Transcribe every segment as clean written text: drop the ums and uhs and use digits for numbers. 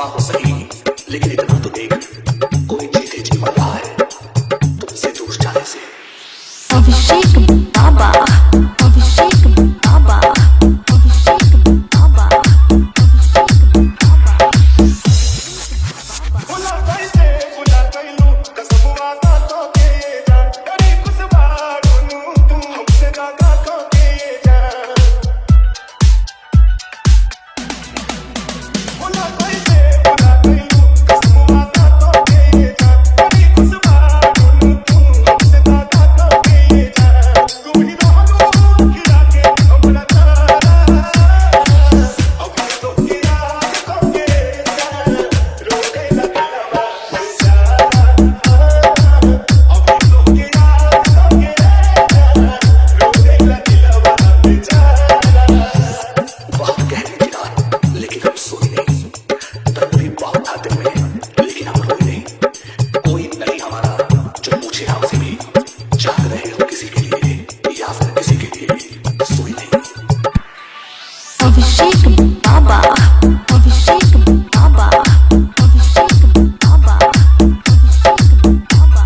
वफा हो सही, लेकिन इतना तो देख, कोई जीते जी मर रहा है तुमसे दूर जाने से। अभिषेक बाबा, अभिषेक बाबा, अभिषेक बाबा, अभिषेक बाबा। बुला कैसे बुला कैलू कसम वादा तो के जा करी कुछ बारू तू हमसे दागा तो के जा। बुला कैसे बुला कैलू कसम वादा तो के जा करी कुछ बारू तू हमसे दागा तो के जा। तू ही रहलू खिला के हमरा तारा अब तो के याद तो के जा रोके लगा बहुत गहरी थी रात, लेकिन हम सोए नहीं। दर्द भी बहुत था दिल में, लेकिन हम रोए नहीं। कोई नहीं हमारा जो पूछे हमसे भी, जाग रहे हो किसी के लिए या फिर किसी के लिए सोए नहीं। अभिषेक बाबा, अभिषेक बाबा, अभिषेक बाबा, अभिषेक बाबा।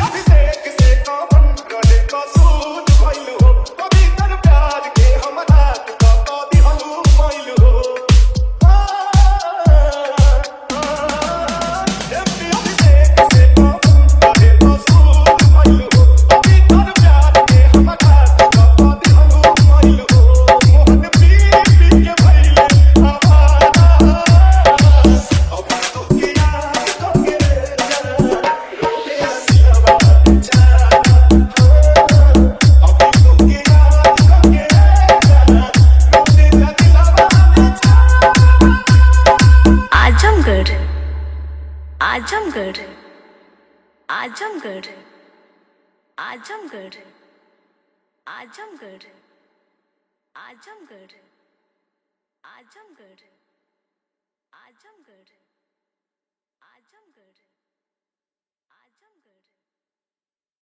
अभिषेक से कौन गले का सूद भइल हो कभी तन प्यार के हमरा का पादी हलू माइल हो। अभिषेक से कौन गले का सूद भइल हो कभी तन प्यार के हमरा का पादी हलू माइल हो। मोहन पी पी के भइले आवारा अब तो के याद तो के जा रोके लसियावा बेचारा अब तो के याद तो के जा रोके लसियावा बेचारा। आजमगढ़, आजमगढ़, आजमगढ़, आजमगढ़, आजमगढ़, आजमगढ़, आजमगढ़, आजमगढ़, आजमगढ़।